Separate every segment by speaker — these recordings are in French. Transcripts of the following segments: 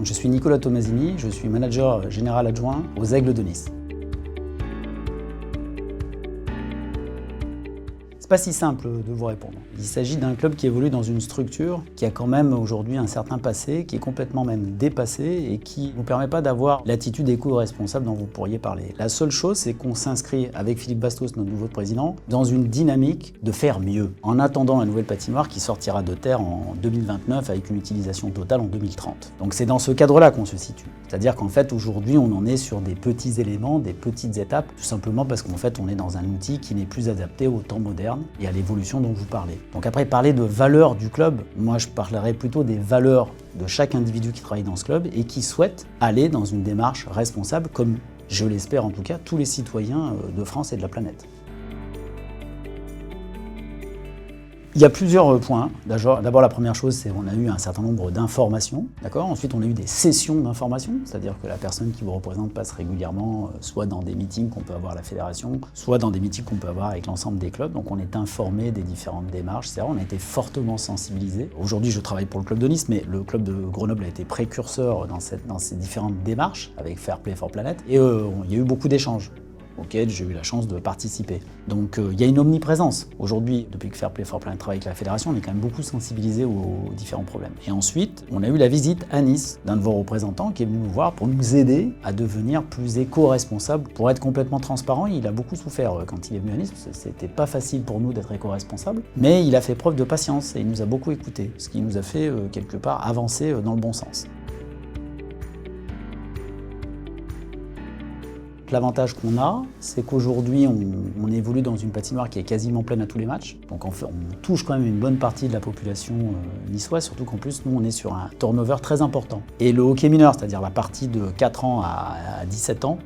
Speaker 1: Je suis Nicolas Tomasini, je suis manager général adjoint aux Aigles de Nice. C'est pas si simple de vous répondre. Il s'agit d'un club qui évolue dans une structure qui a quand même aujourd'hui un certain passé, qui est complètement même dépassé et qui ne nous permet pas d'avoir l'attitude éco-responsable dont vous pourriez parler. La seule chose, c'est qu'on s'inscrit avec Philippe Bastos, notre nouveau président, dans une dynamique de faire mieux, en attendant la nouvelle patinoire qui sortira de terre en 2029 avec une utilisation totale en 2030. Donc c'est dans ce cadre-là qu'on se situe. C'est-à-dire qu'en fait, aujourd'hui, on en est sur des petits éléments, des petites étapes, tout simplement parce qu'en fait, on est dans un outil qui n'est plus adapté au temps moderne et à l'évolution dont vous parlez. Donc après, parler de valeurs du club, moi je parlerais plutôt des valeurs de chaque individu qui travaille dans ce club et qui souhaite aller dans une démarche responsable, comme je l'espère en tout cas, tous les citoyens de France et de la planète. Il y a plusieurs points. D'abord, la première chose, c'est qu'on a eu un certain nombre d'informations. D'accord ? Ensuite, on a eu des sessions d'informations, c'est-à-dire que la personne qui vous représente passe régulièrement, soit dans des meetings qu'on peut avoir à la fédération, soit dans des meetings qu'on peut avoir avec l'ensemble des clubs. Donc, on est informé des différentes démarches, etc. On a été fortement sensibilisés. Aujourd'hui, je travaille pour le club de Nice, mais le club de Grenoble a été précurseur dans ces différentes démarches avec Fair Play for Planet. Et il y a eu beaucoup d'échanges auquel j'ai eu la chance de participer. Donc il y a une omniprésence. Aujourd'hui, depuis que Fair Play for Planet travaille avec la fédération, on est quand même beaucoup sensibilisé aux différents problèmes. Et ensuite, on a eu la visite à Nice d'un de vos représentants qui est venu nous voir pour nous aider à devenir plus éco-responsable. Pour être complètement transparent, il a beaucoup souffert quand il est venu à Nice, parce que c'était pas facile pour nous d'être éco-responsable, mais il a fait preuve de patience et il nous a beaucoup écoutés, ce qui nous a fait quelque part avancer dans le bon sens. L'avantage qu'on a, c'est qu'aujourd'hui, on évolue dans une patinoire qui est quasiment pleine à tous les matchs. Donc on touche quand même une bonne partie de la population niçoise, surtout qu'en plus, nous, on est sur un turnover très important. Et le hockey mineur, c'est-à-dire la partie de 4 ans à 17 ans,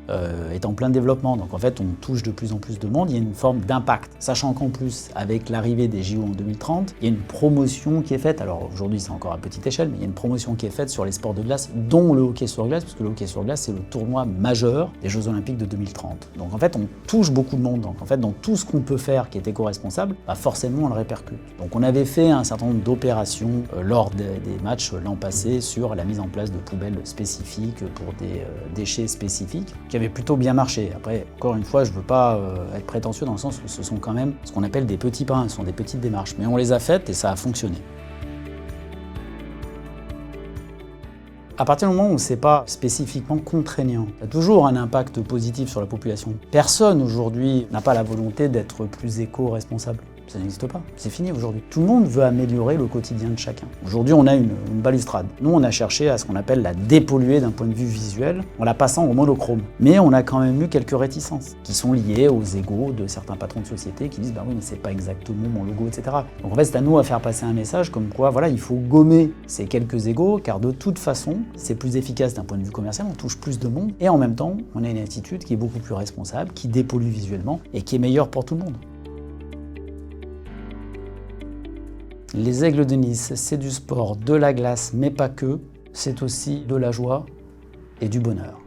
Speaker 1: est en plein développement. Donc en fait, on touche de plus en plus de monde. Il y a une forme d'impact. Sachant qu'en plus, avec l'arrivée des JO en 2030, il y a une promotion qui est faite. Alors aujourd'hui, c'est encore à petite échelle, mais il y a une promotion qui est faite sur les sports de glace, dont le hockey sur glace, parce que le hockey sur glace, c'est le tournoi majeur des Jeux Olympiques de 2030. Donc en fait, on touche beaucoup de monde. Donc en fait, dans tout ce qu'on peut faire qui est éco-responsable, forcément, on le répercute. Donc on avait fait un certain nombre d'opérations lors des matchs l'an passé sur la mise en place de poubelles spécifiques pour des déchets spécifiques, qui avaient plutôt bien marché. Après, encore une fois, je ne veux pas être prétentieux dans le sens où ce sont quand même ce qu'on appelle des petits pains, ce sont des petites démarches. Mais on les a faites et ça a fonctionné. À partir du moment où ce n'est pas spécifiquement contraignant, il y a toujours un impact positif sur la population. Personne aujourd'hui n'a pas la volonté d'être plus éco-responsable. Ça n'existe pas. C'est fini aujourd'hui. Tout le monde veut améliorer le quotidien de chacun. Aujourd'hui, on a une balustrade. Nous, on a cherché à ce qu'on appelle la dépolluer d'un point de vue visuel en la passant au monochrome. Mais on a quand même eu quelques réticences qui sont liées aux égos de certains patrons de société qui disent « oui, mais c'est pas exactement mon logo, etc. » Donc en fait, c'est à nous à faire passer un message comme quoi, voilà, il faut gommer ces quelques égos car de toute façon, c'est plus efficace d'un point de vue commercial, on touche plus de monde et en même temps, on a une attitude qui est beaucoup plus responsable, qui dépollue visuellement et qui est meilleure pour tout le monde. Les Aigles de Nice, c'est du sport, de la glace, mais pas que. C'est aussi de la joie et du bonheur.